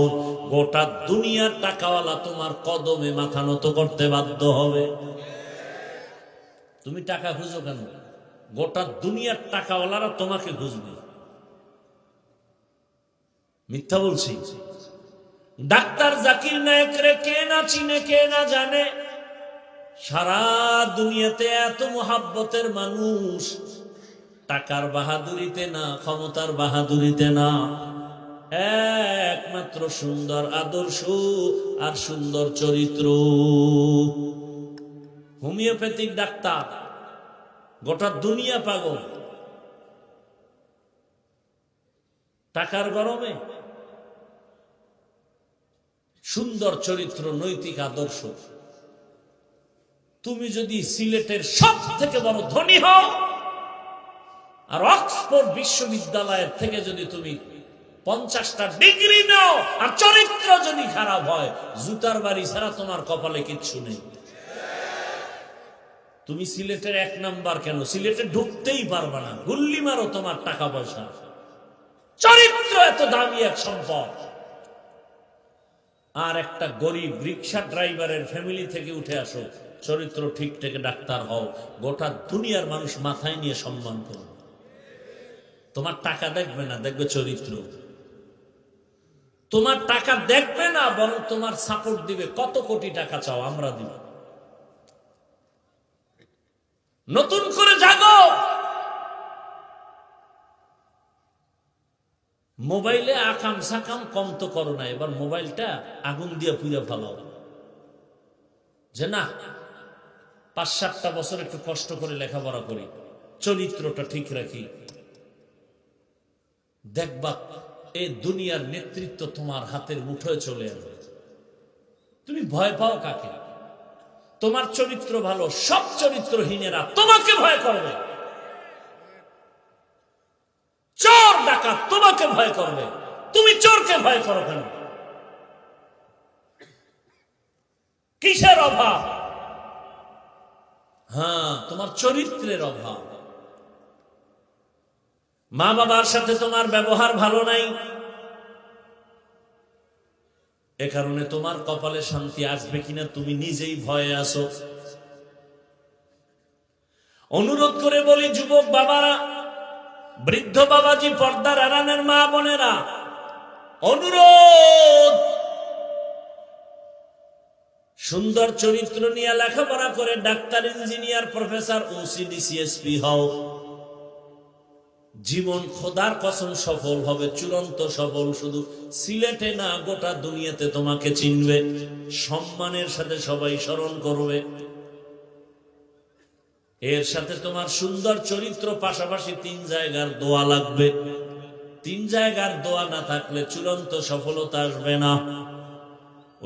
গোটা দুনিয়ার টাকাওয়ালা তোমার কদমে মাথা নত করতে বাধ্য হবে। তুমি টাকা খুঁজো কেন? গোটা দুনিয়ার টাকাওয়ালারা তোমাকে খুঁজবে। মিথ্যা বলছি? ডাক্তার জাকির নায়েকরে কে না চিনে, কে না জানে? সারা দুনিয়াতে এত মোহাব্বতের মানুষ, টাকার বাহাদুরিতে না, ক্ষমতার বাহাদুরিতে না, একমাত্র সুন্দর আদর্শ আর সুন্দর চরিত্র। হোমিওপ্যাথিক ডাক্তার, গোটা দুনিয়া পাগল টাকার গরমে। সুন্দর চরিত্র, নৈতিক আদর্শ। তুমি যদি সিলেটের সব থেকে বড় ধনী হও আর অক্সফোর্ড বিশ্ববিদ্যালয়ের থেকে যদি তুমি 50টা ডিগ্রি নাও আর চরিত্র যদি খারাপ হয়, জুতার বাড়ি ছাড়া তোমার কপালে কিচ্ছু নেই। তুমি সিলেটের 1 নাম্বার কেন? সিলেটে ঢুকতেই পারবা না। গুল্লি মারো তোমার টাকা পয়সা। চরিত্র এত দামি এক সম্পদ। আর একটা গরিব রিক্সা ড্রাইভারের ফ্যামিলি থেকে উঠে আসো, চরিত্র ঠিক থেকে ডাক্তার হও, গোটা দুনিয়ার মানুষ মাথায় নিয়ে সম্মান করবে। তোমার টাকা দেখবে না, দেখবে চরিত্র। তোমার টাকা দেখবে না, বরং তোমার সাপোর্ট দিবে। কত কোটি টাকা চাও, আমরা দিব। নতুন করে জাগো। মোবাইলে আকাম সাকাম কম তো করো না, এবার মোবাইলটা আগুন দিয়ে পুড়ে ফেলাও। যে না, 5-7টা বছর একটু কষ্ট করে লেখাপড়া করি, চরিত্রটা ঠিক রাখি, দেখবা এই দুনিয়ার নেতৃত্ব তোমার হাতের মুঠোয় চলে আসবে। তুমি ভয় পাও কাকে? তোমার চরিত্র ভালো, সব চরিত্রহীনেরা তোমাকে ভয় করবে। চোর ডাকাত তোমাকে ভয় করবে, তুমি চোরকে ভয় করো কেন? কিসের অভাব? হ্যাঁ, তোমার চরিত্রের অভাব। মা বাবার সাথে তোমার ব্যবহার ভালো নাই, এ কারণে তোমার কপালে শান্তি আসবে কিনা তুমি নিজেই ভয়ে আছো। অনুরোধ করে বলি যুবক বাবারা, বৃদ্ধ বাবাজি, পর্দার আড়ালের মা বোনেরা, অনুরোধ, সুন্দর চরিত্র নিয়ে লেখাপড়া করে doctor, engineer, professor, OCD, CSP হও। জীবন খোদার কসম সফল হবে, চূড়ান্ত সফল। শুধু সিলেটে না, গোটা দুনিয়াতে তোমাকে চিনবে, সম্মানের সাথে সবাই স্মরণ করবে। এর সাথে তোমার সুন্দর চরিত্র, পাশাপাশি 3 জায়গার দোয়া লাগবে। 3 জায়গার দোয়া না থাকলে চূড়ান্ত সফলতা আসবে না।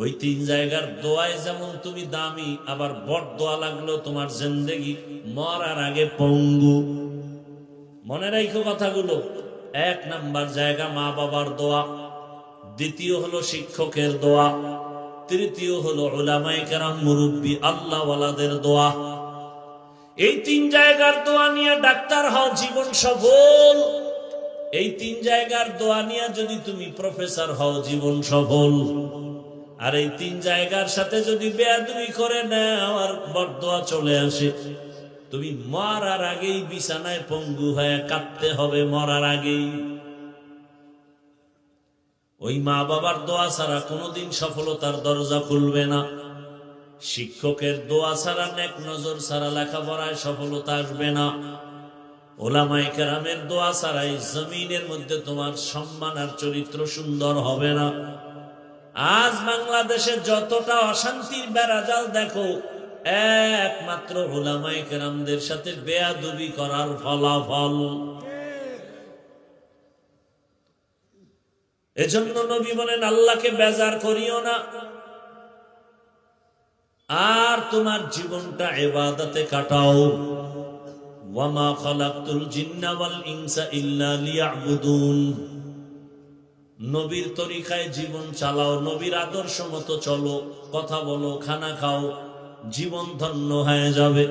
ওই 3 জায়গার দোয়ায় যেমন তুমি দামি, আবার বড় দোয়া লাগলেও তোমার জিন্দেগি মরার আগে পঙ্গু। মনে রাখো কথাগুলো। 1 নাম্বার জায়গা মা বাবার দোয়া, দ্বিতীয় হলো শিক্ষকের দোয়া, তৃতীয় হলো উলামায়ে কেরাম, মুরব্বী, আল্লাহওয়ালাদের দোয়া। এই 3 জায়গার দোয়া নিয়ে ডাক্তার হও, জীবন সফল। এই 3 জায়গার দোয়া নিয়ে যদি তুমি প্রফেসর হও, জীবন সফল। আর এই 3 জায়গার সাথে যদি বেয়াদবি করে নাও আর বদদোয়া চলে আসে, তুমি মরার আগেই বিছানায় পঙ্গু হয়ে কাঁদতে হবে, মরার আগেই। ওই মা বাবার দোয়া ছাড়া কোনোদিন সফলতার দরজা খুলবে না। শিক্ষকের দোয়া ছাড়া, নেক নজর ছাড়া লেখাপড়ায় সফলতা আসবে না। উলামায়ে কেরামের দোয়া ছাড়াই জমিনের মধ্যে তোমার সম্মান আর চরিত্র সুন্দর হবে না। আজ বাংলাদেশে যতটা অশান্তির বেড়াজাল দেখো, একমাত্র উলামায়ে কেরামদের সাথে বেয়াদবি করার ফলাফল। এজন্য নবী বলেন, আল্লাহকে বেজার করিও না, আর তোমার জীবনটা ইবাদতে কাটাও। ওয়ামা খালাকতুল জিন্না ওয়াল ইনসা ইল্লা লিয়াবুদুন। নবীর তরিকায় জীবন চালাও, নবীর আদর্শ মতো চলো, কথা বলো, খানা খাও, জীবন ধন্য হয়ে যাবে।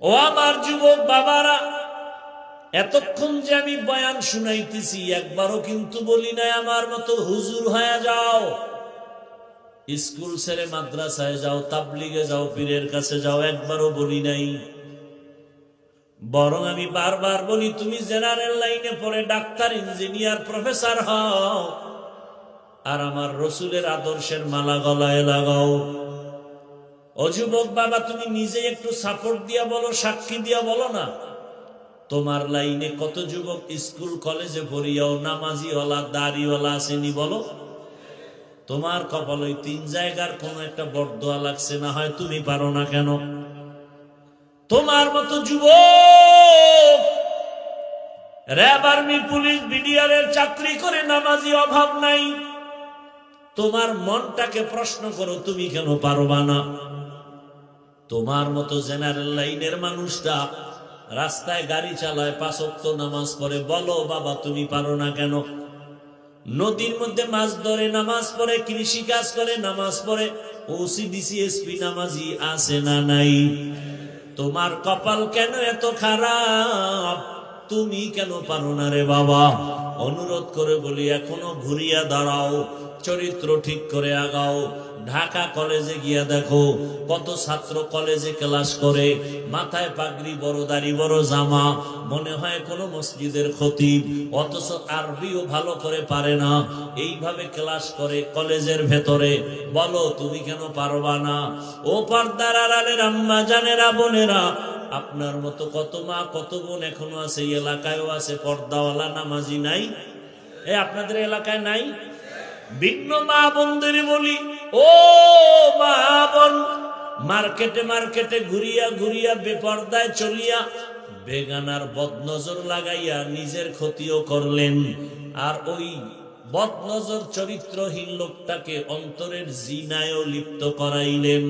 ও আমার যুবক বাবারা, এতক্ষণ যে আমি বয়ান শুনাইতেছি, একবারও কিন্তু বলি নাই আমার মতো হুজুর হয়ে যাও, স্কুল ছেড়ে মাদ্রাসায় যাও, তাবলিগে যাও, পীরের কাছে যাও, একবারও বলি নাই। বরং আমি বারবার বলি, তুমি জেনারেল লাইনে পড়ে ডাক্তার, ইঞ্জিনিয়ার, প্রফেসর হও, আর আমার রসুলের আদর্শের মালা গলায় লাগাও। ও যুবক বাবা, তুমি নিজে একটু সাপোর্ট দিয়া বলো, সাক্ষী দিয়া বলো না, তোমার লাইনে কত যুবক স্কুল কলেজে পড়িয়াও নামাজিওয়ালা, দাড়িওয়ালা আসেনি বলো? তোমার কপাল ওই 3 জায়গার কোন একটা বরদোয়া লাগছে না হয়, তুমি পারো না কেন? তোমার মতো যুবক র‍্যাব, আর্মি, পুলিশ, বিডিআর এর চাকরি করে নামাজি অভাব নাই। তোমার মনটাকে প্রশ্ন করো, তুমি কেন পারবা না? তোমার মতো জেনারেল লাইনের মানুষটা রাস্তায় গাড়ি চালায়, 5 ওয়াক্ত নামাজ পড়ে, বলো বাবা তুমি পারো না কেন? নদীর মধ্যে মাছ ধরে নামাজ পড়ে, কৃষি কাজ করে নামাজ পড়ে, ওসিডিসি এসপি নামাজি আছে না নাই? তোমার কপাল কেন এত খারাপ? তুমি কেন পারো না রে বাবা? অনুরোধ করে বলি, এখনো ঘুরিয়া দাঁড়াও, চরিত্র ঠিক করে আগাও। ঢাকা কলেজে গিয়া দেখো কত ছাত্র কলেজে ক্লাস করে, মাথায় পাগড়ি, বড় দাড়ি, বড় জামা, মনে হয় কোন মসজিদের খতিব, অথচ আরবিও ভালো করে পারে না, এইভাবে ক্লাস করে কলেজের ভেতরে। বলো তুমি কেন পারবা না? ও পর্দার আড়ালের আম্মা জানেরা, বোনেরা, আপনার মতো কত মা, কত বোন এখনো আছে, এই এলাকায়ও আছে পর্দাওয়ালা নামাজি নাই? আপনাদের এলাকায় নাই? ভিন্ন মা বোনদের বলি, ও মা বোন, মার্কেটে মার্কেটে ঘুরিয়া ঘুরিয়া বেপর্দায় চলিয়া বেগানার বদনজর লাগাইয়া নিজের ক্ষতিও করলেন, আর ওই বদনজর চরিত্রহীন লোকটাকে অন্তরের জিনায়ও লিপ্ত করাইলেন।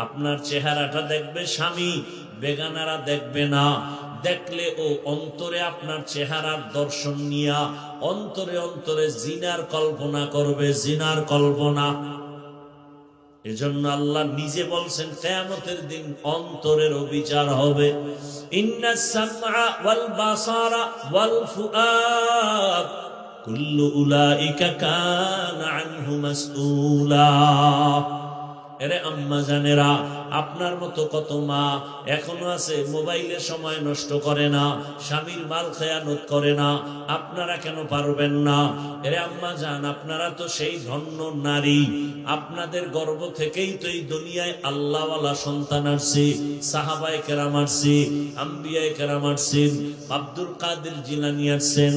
আপনার চেহারাটা দেখবে স্বামী, বেগানারা দেখবে না। দেখলে ও অন্তরে আপনার চেহারার দর্শন নিয়া অন্তরে অন্তরে জিনার কল্পনা করবে, জিনার কল্পনা। এজন্য আল্লাহ নিজে বলছেন, কিয়ামতের দিন অন্তরের বিচার হবে। ইন্নাস সামআ ওয়াল বাসারা ওয়াল ফুআদ কুল্লু উলাইকা কানা আনহু মাসউলা। এরে আম্মা জানেরা, আপনার মতো কত মা এখনো আছে মোবাইলে সময় নষ্ট করে না, স্বামীর মাল খেয়ানত করে না, আপনারা কেন পারবেন না? এরে আম্মা জান, আপনারা তো সেই ধন্য নারী, আপনাদের গর্ভ থেকেই তো এই দুনিয়ায় আল্লাহওয়ালা সন্তান আসছে, সাহাবায়ে কেরাম আসছে, আম্বিয়ায়ে কেরাম আসছেন, আব্দুল কাদের জিলানী আসছেন।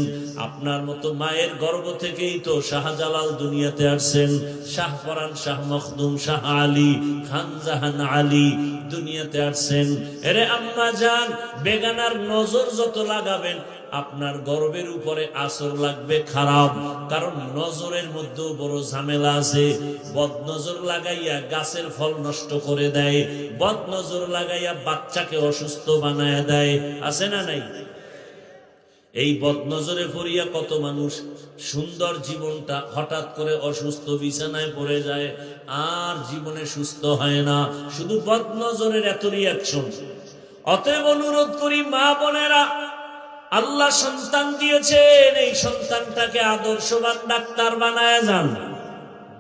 আপনার মতো মায়ের গর্ভ থেকেই তো শাহজালাল দুনিয়াতে আসছেন, শাহপরান, শাহ মখদুম, শাহ আলী, খান জাহান আলী দুনিয়াতে আসছেন। এরে আম্মা জান, বেগানার নজর যত লাগাবেন আপনার গর্বের উপরে আসর লাগবে খারাপ, কারণ নজরের মধ্যেও বড় ঝামেলা আছে। বদনজর লাগাইয়া গাছের ফল নষ্ট করে দেয়, বদনজর লাগাইয়া বাচ্চাকে অসুস্থ বানায় দেয়, আছে না নাই? এই বদনজরে পড়িয়া কত মানুষ সুন্দর জীবনটা হঠাৎ করে অসুস্থ বিছানায় পড়ে যায়, আর জীবনে সুস্থ হয় না, শুধু বদনজরের এত রিয়াকশন। অতএব অনুরোধ করি মা বোনেরা, আল্লাহ সন্তান দিয়েছেন, এই সন্তানটাকে আদর্শবান ডাক্তার বানায় যান।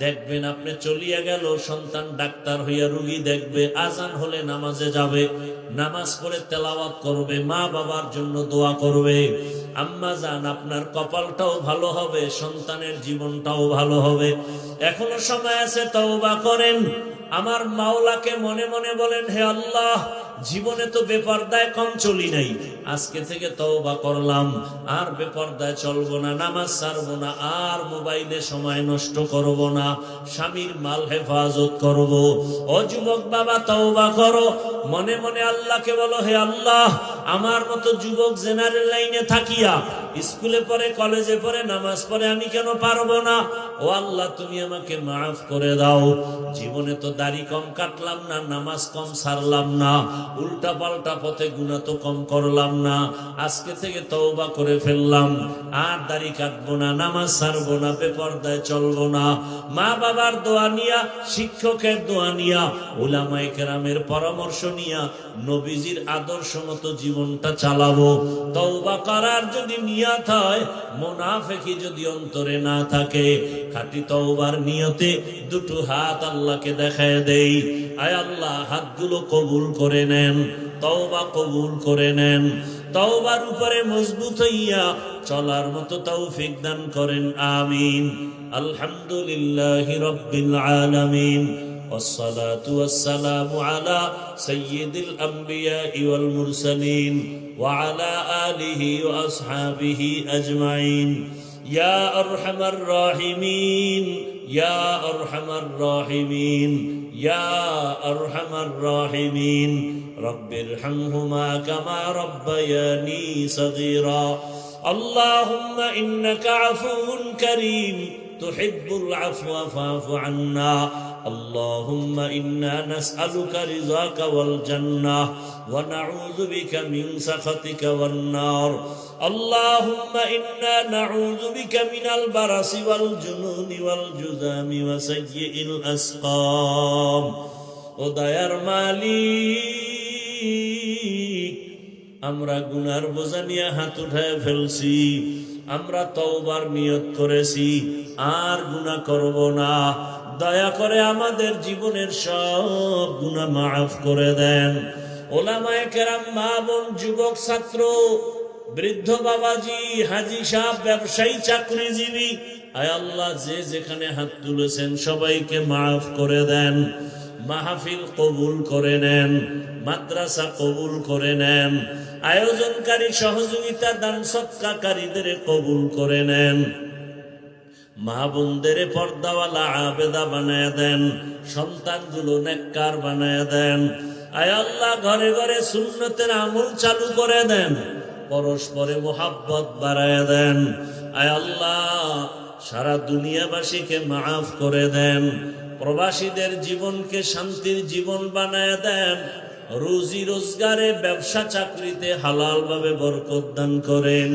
দেখবেন আপনি চলিয়া গেল, সন্তান ডাক্তার হইয়া রোগী দেখবে, আজান হলে নামাজে যাবে, নামাজ পড়ে তেলাওয়াত করবে, মা বাবার জন্য দোয়া করবে। আম্মা জান, আপনার কপালটাও ভালো হবে, সন্তানের জীবনটাও ভালো হবে। এখনো সময় আছে, তওবা করেন। আমার মাওলাকে মনে মনে বলেন, হে আল্লাহ, জীবনে তো বেপরদায় কম চলি নাই, আজকে থেকে তওবা করলাম, আর বেপরদায় চলবো না, নামাজ ছাড়বো না, আর মোবাইলে সময় নষ্ট করব না, স্বামীর মাল হেফাজত করব। ও যুবক বাবা, তওবা করো, মনে মনে আল্লাহকে বলো, হে আল্লাহ, আমার মতো যুবক জেনারেল লাইনে থাকিয়া স্কুলে পড়ে, কলেজে পড়ে, নামাজ পড়ে, আমি কেন পারবো না? ও আল্লাহ, তুমি আমাকে মাফ করে দাও। জীবনে তো দাড়ি কম কাটলাম না, নামাজ কম ছাড়লাম না, উল্টা পাল্টা পথে গুনাহ তো কম করলাম না, আজকে থেকে তওবা করে ফেললাম, আর দাড়ি কাটবো না, নামাজ ছাড়বো না, বেপরদায় চলবো না। মা বাবার দোয়া নিয়া, শিক্ষকের দোয়া নিয়া, উলামায়ে কেরামের পরামর্শ নিয়া নবীজির আদর্শ মতো জীবনটা চালাবো। তওবা করার যদি নিয়ত হয়, মুনাফিকি যদি অন্তরে না থাকে, খাঁটি তওবার নিয়তে দুটো হাত আল্লাহকে দেখায় দেই, আয় আল্লাহ, হাতগুলো কবুল করে নেন। তওবা কবুল করে নেন। তওবার উপরে মজবুত হইয়া চলার মতো তৌফিক দান করেন, আমিন। আলহামদুলিল্লাহি রাব্বিল আলামিন, والصلاة والسلام على سيد الأنبياء والمرسلين وعلى آله وأصحابه أجمعين. يا أرحم الراحمين، يا أرحم الراحمين، يا أرحم الراحمين. رب ارحمهما كما ربياني صغيرا. اللهم إنك عفو كريم تحب العفو فاعف عنا. اللهم إنا نسألك رضاك والجنة ونعوذ بك من سخطك والنار. اللهم إنا نعوذ بك من البرص والجنون والجذام وسيء الأسقام. ও দয়ার মালিক, আমরা গুনার বোঝা নিয়ে হাত উঠায় ফেলছি, আমরা তওবার নিয়ত করেছি আর গুনাহ করব না। দয়া করে আমাদের জীবনের সব গুনাহ মাফ করে দেন। ওলামায়ে কেরাম, মা বোন, যুবক, ছাত্র, বৃদ্ধ বাবাজি, হাজী সাহেব, ব্যবসায়ী, চাকরিজীবী, আয় আল্লাহ যে যেখানে হাত তুলেছেন সবাইকে মাফ করে দেন। মাহফিল কবুল করে নেন, মাদ্রাসা কবুল করে নেন, আয়োজনকারী, সহযোগিতা, দান সৎকারীদের কবুল করে নেন। মা বোনদের পর্দাওয়ালা আবেদা বানায় দেন, সন্তানগুলো নেককার বানায় দেন। আয় আল্লাহ ঘরে ঘরে সুন্নতের আমল চালু করে দেন, পরস্পরে মোহাব্বত বাড়ায় দেন। আয় আল্লাহ সারা দুনিয়াবাসীকে মাফ করে দেন, প্রবাসীদের জীবনকে শান্তির জীবন বানায় দেন, রুজি রোজগারে, ব্যবসা চাকরিতে হালাল ভাবে বরকত দান করেন।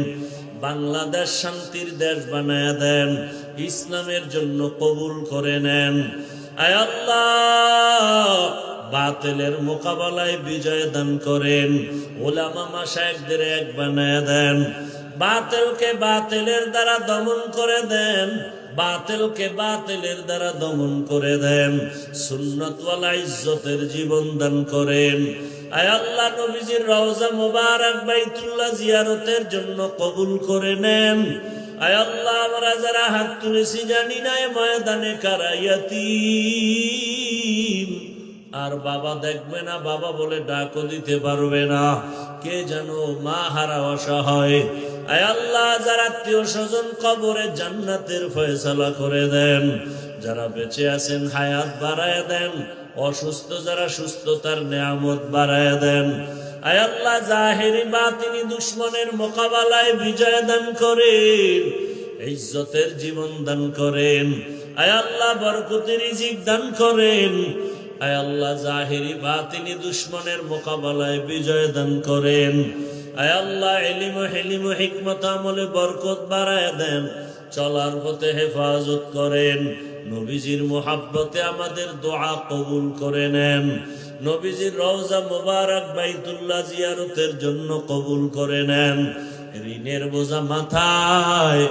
বাংলাদেশ শান্তির দেশ বানায় দেন, ইসলামের জন্য কবুল করে নেন। আয় আল্লাহ বাতিলের মোকাবেলায় বিজয় দান করেন, ওলামা মাশায়েখদের এক বানায় দেন, বাতিলকে বাতিলের দ্বারা দমন করে দেন, বাতিলকে বাতিলের দ্বারা দমন করে দেন, সুন্নাতওয়ালা ইজ্জতের জীবন দান করেন। আয় আল্লাহ নবীজির রওজা মুবারক বাইতুল্লাহ জিয়ারতের জন্য কবুল করে নেন। আয় আল্লাহ আমরা যারা হাত তুলেছি জানি না এ ময়দানে কারা ইয়াতীম, আর বাবা দেখবে না, বাবা বলে ডাকও দিতে পারবে না, কে জানো মা হারা অসহায়। আয় আল্লাহ যারা আত্মীয় স্বজন কবরে জান্নাতের ফয়সালা করে দেন, যারা বেঁচে আছেন হায়াত বাড়ায় দেন, অসুস্থ যারা সুস্থতার নেয়ামত বাড়ায় দেন। আয় আল্লাহ জাহেরি বাতিনি দুশ্মনের মোকাবেলায় বিজয় দান করেন, ইজ্জতের জীবন দান করেন। আয় আল্লাহ বরকতের রিজিক দান করেন। আয় আল্লাহ জাহেরি বাতিনি দুশ্মনের মোকাবেলায় বিজয় দান করেন। আয় আল্লাহ ইলম ও হিলম ও হিকমত আমলে বরকত বাড়ায় দেন, চলার পথে হেফাজত করেন। নবীজির মোহাব্বতে আমাদের দোয়া কবুল করে নেন, নবীজির রওজা মুবারক বাইতুল্লাহ জিয়ারতের জন্য কবুল করে নেন। ঋণের বোঝা মাথায়,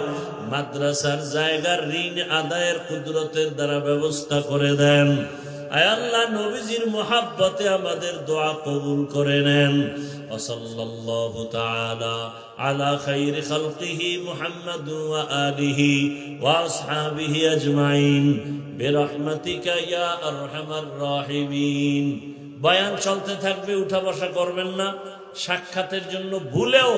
মাদ্রাসার জায়গার ঋণ আদায়ের কুদরতের দ্বারা ব্যবস্থা করে দেন। আয় আল্লাহ নবীজির মোহাব্বতে আমাদের দোয়া কবুল করে নেন। ওয়াসাল্লাল্লাহু তাআলা আলা খায়রি খালকিহি মুহাম্মাদ ওয়া আলিহি ওয়া আসহাবিহি আজমাইন বিরহমাতিকা ইয়া আরহামার রাহিমিন। বয়ান চলতে থাকবে, উঠা বসা করবেন না। সাক্ষাতের জন্য ভুলেও